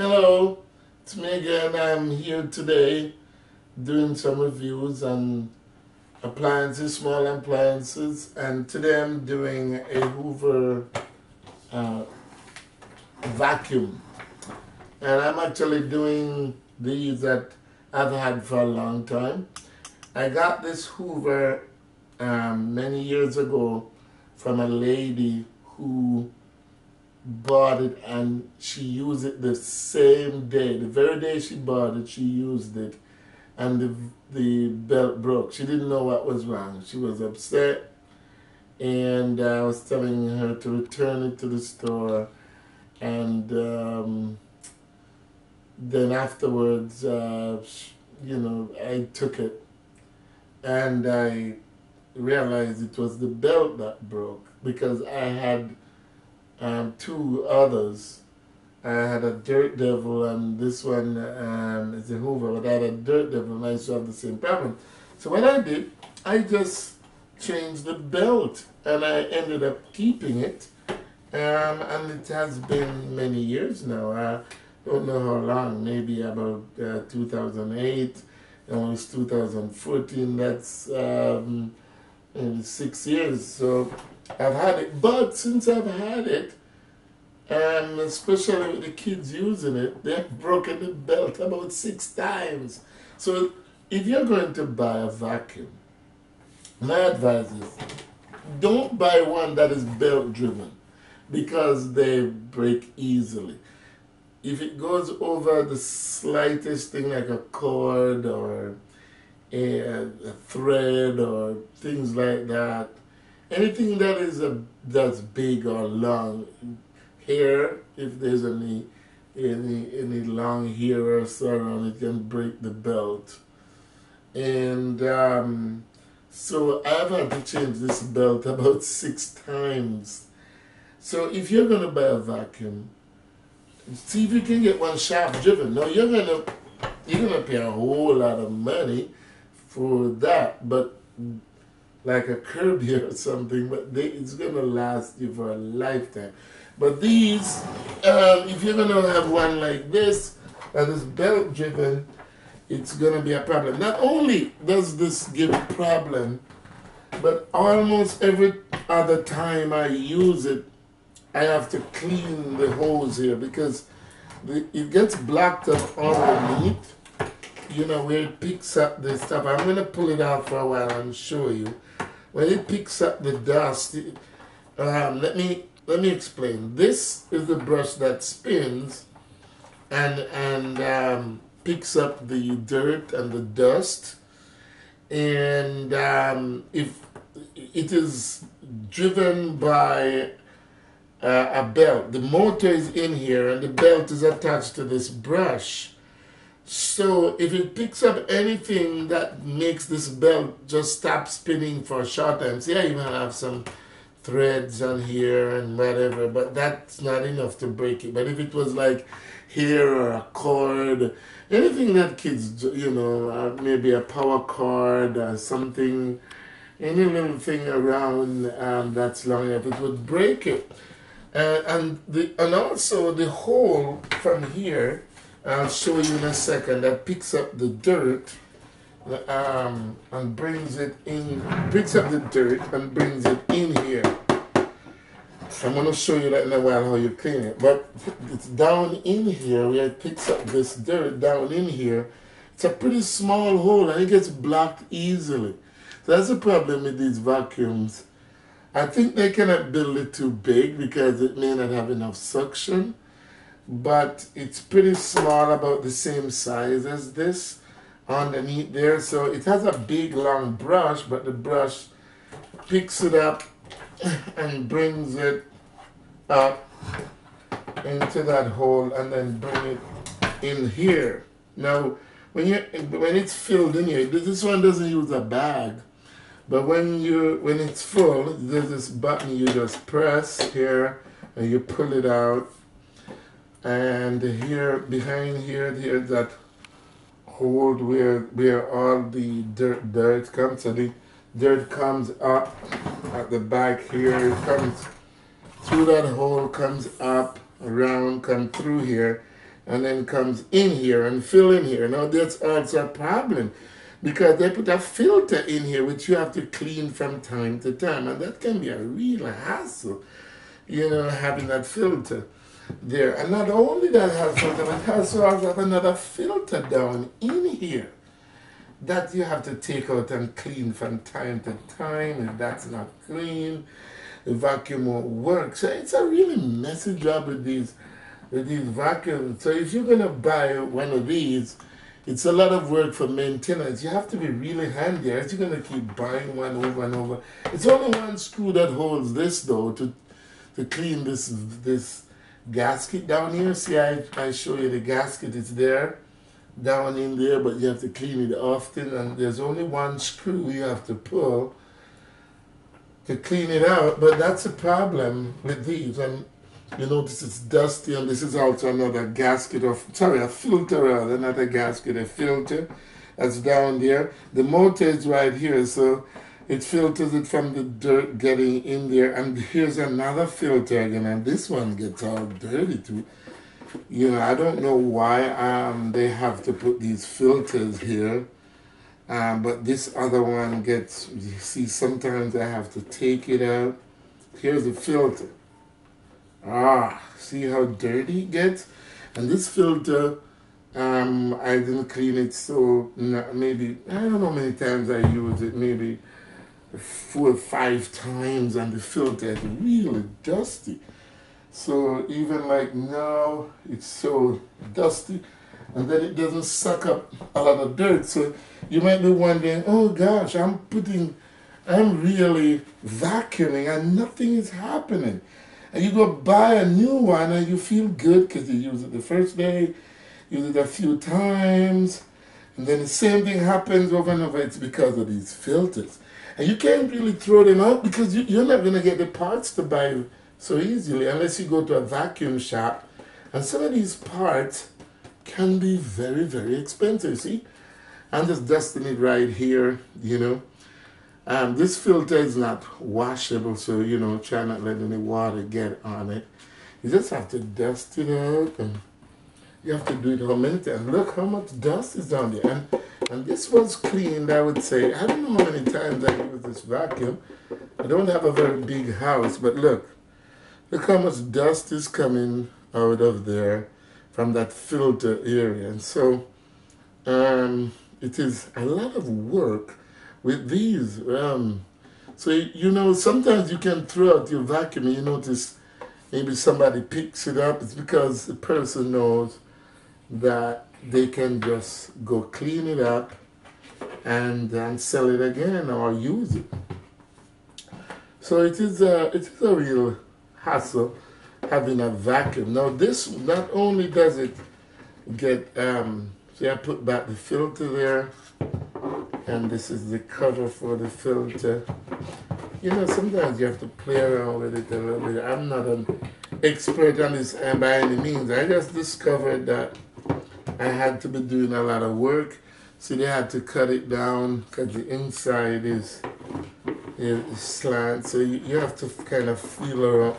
Hello, it's me again. I'm here today doing some reviews on appliances, small appliances, and today I'm doing a Hoover uh, vacuum. And I'm actually doing these that I've had for a long time. I got this Hoover many years ago from a lady who bought it and she used it the same day. The very day she bought it, she used it and the belt broke. She didn't know what was wrong. She was upset and I was telling her to return it to the store and then afterwards, I took it and I realized it was the belt that broke because I had two others. I had a Dirt Devil and this one is a Hoover, but I had a Dirt Devil and I used to have the same problem. So what I did, I just changed the belt and I ended up keeping it. And it has been many years now. I don't know how long, maybe about 2008, and it's 2014, that's maybe 6 years. So I've had it, but since I've had it, and especially with the kids using it, they've broken the belt about 6 times. So if you're going to buy a vacuum, my advice is don't buy one that is belt driven because they break easily. If it goes over the slightest thing like a cord or a thread or things like that, anything that is that's big or long, hair, if there's any long hair or so on, it can break the belt. And so I've had to change this belt about 6 times. So if you're going to buy a vacuum, see if you can get one shaft driven. Now you're gonna pay a whole lot of money for that, but like a Kirby or something, but it's gonna last you for a lifetime. But these, if you're gonna have one like this that is belt driven, it's gonna be a problem. Not only does this give a problem, but almost every other time I use it, I have to clean the hose here because it gets blocked up underneath, where it picks up the stuff. I'm going to pull it out for a while and show you. When it picks up the dust, let me explain. This is the brush that spins and picks up the dirt and the dust. And if it is driven by a belt. The motor is in here and the belt is attached to this brush. So if it picks up anything that makes this belt just stop spinning for a short time, see I even have some threads on here and whatever, but that's not enough to break it. But if it was like hair or a cord, anything that kids, maybe a power cord or something, any little thing around that's long enough, it would break it. And also the hole from here, I'll show you in a second, that picks up the dirt and brings it in, picks up the dirt and brings it in here. I'm going to show you that in a while how you clean it. But it's down in here where it picks up this dirt down in here. It's a pretty small hole and it gets blocked easily. So that's the problem with these vacuums. I think they cannot build it too big because it may not have enough suction, but it's pretty small, about the same size as this underneath there. So it has a big long brush, but the brush picks it up and brings it up into that hole and then bring it in here. Now, when it's filled in here, this one doesn't use a bag. But when it's full, there's this button you just press here and you pull it out. And here, behind here, there's that hole where all the dirt comes. So the dirt comes up at the back here. It comes through that hole, comes up, around, come through here. and then comes in here and fill in here. Now that's also a problem because they put a filter in here which you have to clean from time to time, and that can be a real hassle, you know, having that filter there. And not only that has filter, but it also has another filter down in here that you have to take out and clean from time to time. If that's not clean, the vacuum won't work. So it's a really messy job with these vacuums. So if you're gonna buy one of these, it's a lot of work for maintenance. You have to be really handy, as you're gonna keep buying one over and over. It's only one screw that holds this though to clean this gasket down here. See, I show you the gasket. It's there down in there, but you have to clean it often, and there's only one screw you have to pull to clean it out. But that's a problem with these. And you notice it's dusty, and this is also another gasket of, sorry, a filter rather, not a gasket, a filter that's down there. The motor is right here, so it filters it from the dirt getting in there. And here's another filter again, and this one gets all dirty too. You know, I don't know why they have to put these filters here, but this other one gets, you see, sometimes I have to take it out. Here's the filter. See how dirty it gets? And this filter, I didn't clean it, so maybe, I don't know how many times I used it, maybe 4 or 5 times, and the filter is really dusty. So even like now, it's so dusty, and then it doesn't suck up a lot of dirt. So you might be wondering, oh gosh, I'm really vacuuming and nothing is happening. And you go buy a new one and you feel good because you use it the first day, use it a few times, and then the same thing happens over and over. It's because of these filters. And you can't really throw them out because you're not going to get the parts to buy so easily unless you go to a vacuum shop. And some of these parts can be very, very expensive. See, I'm just dusting it right here, you know. This filter is not washable, so, you know, try not let any water get on it. You just have to dust it out, and you have to do it how many times. Look how much dust is down there. And this was cleaned, I would say. I don't know how many times I use this vacuum. I don't have a very big house, but look how much dust is coming out of there from that filter area. And so it is a lot of work with these. So, you know, sometimes you can throw out your vacuum and you notice maybe somebody picks it up. It's because the person knows that they can just go clean it up and sell it again or use it. So it is a real hassle having a vacuum. Now this, not only does it get, see, I put back the filter there, and this is the cover for the filter. You know, sometimes you have to play around with it a little bit. I'm not an expert on this by any means. I just discovered that I had to be doing a lot of work, so they had to cut it down because the inside is slant. So you have to kind of feel around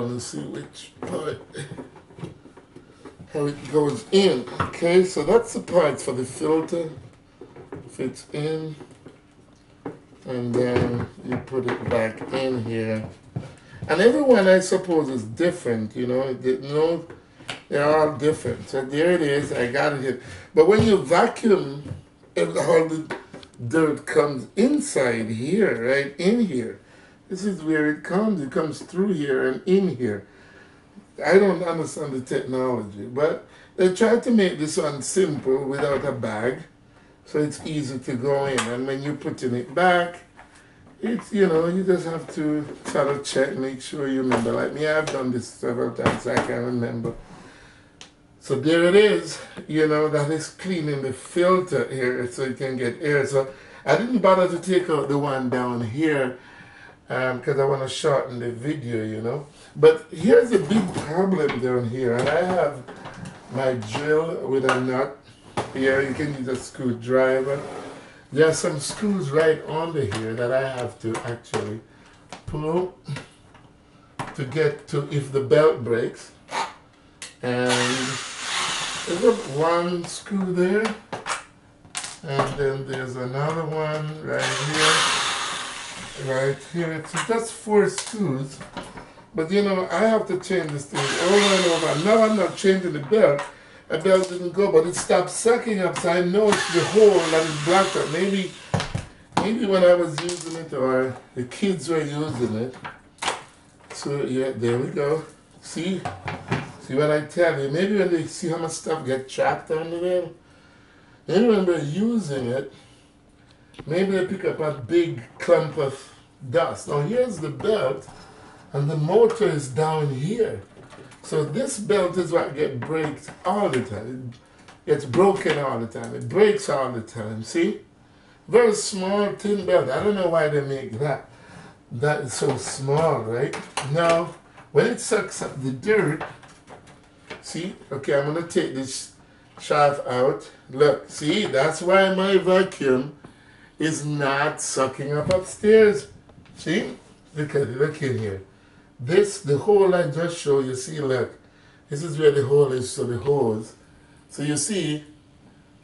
and see which part, how it goes in. Okay, so that's the parts for the filter. Fits in, and then you put it back in here. And everyone, I suppose, is different, you know. They're all different. So there it is. I got it here. But when you vacuum, all the dirt comes inside here, right in here. This is where it comes. It comes through here and in here. I don't understand the technology, but they tried to make this one simple without a bag, so it's easy to go in. And when you're putting it back, it's, you know, you just have to sort of check, make sure you remember. Like me, I've done this several times, so I can't remember. So there it is, you know, that is cleaning the filter here so you can get air. So I didn't bother to take out the one down here because I want to shorten the video, you know. But here's a big problem down here, and I have my drill with a nut here. You can use a screwdriver. There are some screws right under here that I have to actually pull to get to if the belt breaks. And there's one screw there, and then there's another one right here. Right here, it's just 4 screws. But you know, I have to change this thing over and over. Now I'm not changing the belt. The belt didn't go, but it stopped sucking up, so I know it's the hole that is blocked up. Maybe when I was using it, or the kids were using it. So yeah, there we go. See what I tell you? Maybe when they see how much stuff get trapped under there, maybe when they're using it, maybe they pick up a big clump of dust. Now here's the belt, and the motor is down here. So this belt is what gets breaks all the time. It gets broken all the time. It breaks all the time. See? Very small, thin belt. I don't know why they make that. That is so small, right? Now, when it sucks up the dirt, see? Okay, I'm going to take this shaft out. Look, see? That's why my vacuum is not sucking up upstairs. See? Look at it. Look in here. The hole I just showed you, see, look. This is where the hole is to the hose. So you see,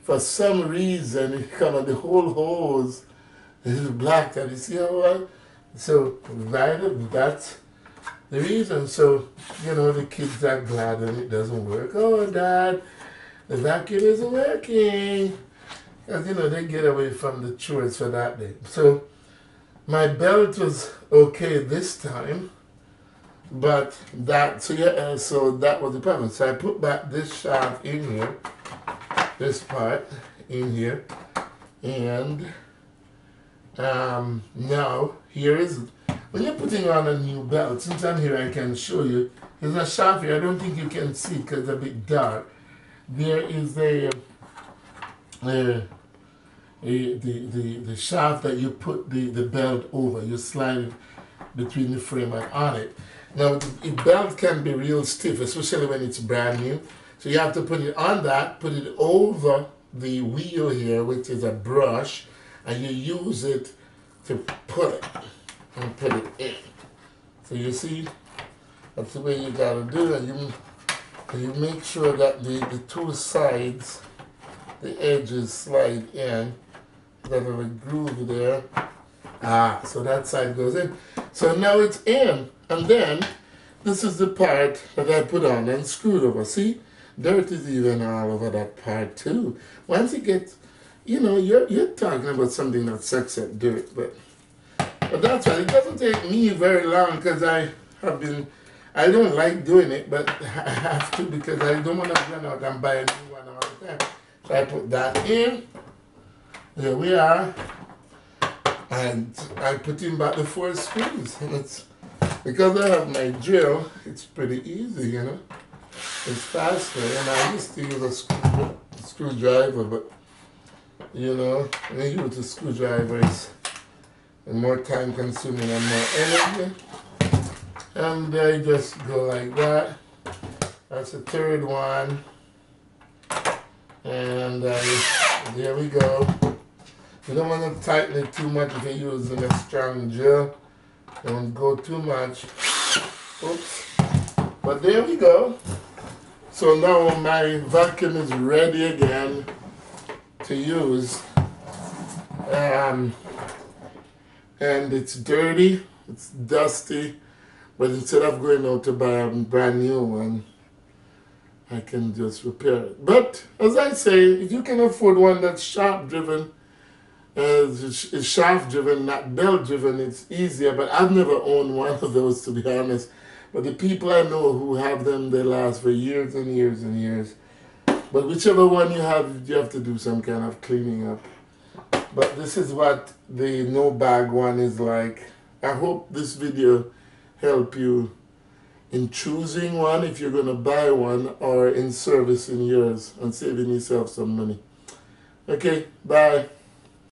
for some reason, it kind of the whole hose is black. And you see how well? So that's the reason. So, you know, the kids are glad when it doesn't work. Oh, Dad, the vacuum isn't working. Because, you know, they get away from the chores for that day. So my belt was okay this time. But that, so yeah, so that was the problem. So I put back this shaft in here, this part in here, and now here is, when you're putting on a new belt, since I'm here I can show you, there's a shaft here. I don't think you can see because it's a bit dark. There is the shaft that you put the belt over. You slide it between the frame and on it. Now, the belt can be real stiff, especially when it's brand new. So you have to put it on that, put it over the wheel here, which is a brush, and you use it to put it and put it in. So you see, that's the way you gotta do it. You make sure that the two sides, the edges slide in. There's a groove there. Ah, so that side goes in. So now it's in. And then, this is the part that I put on and screwed over. See? Dirt is even all over that part too. Once it gets, you know, you're talking about something that sucks at dirt. But that's right. It doesn't take me very long because I don't like doing it, but I have to because I don't want to run out and buy a new one all the time. So I put that in. There we are. And I put in back the 4 screws. And it's, because I have my drill, it's pretty easy, you know. It's faster. And I used to use a screwdriver, but, you know, when you use a screwdriver, it's more time consuming and more energy. And I just go like that. That's the 3rd one. And there we go. You don't want to tighten it too much if you're using a strong drill. Don't go too much. Oops. But there we go. So now my vacuum is ready again to use. And it's dirty, it's dusty, but instead of going out to buy a brand new one, I can just repair it. But as I say, if you can afford one that's shaft driven, it's shaft driven, not belt driven, it's easier. But I've never owned one of those, to be honest. But the people I know who have them, they last for years and years and years. But whichever one you have to do some kind of cleaning up. But this is what the no bag one is like. I hope this video help you in choosing one if you're going to buy one, or in servicing yours and saving yourself some money. Okay, bye.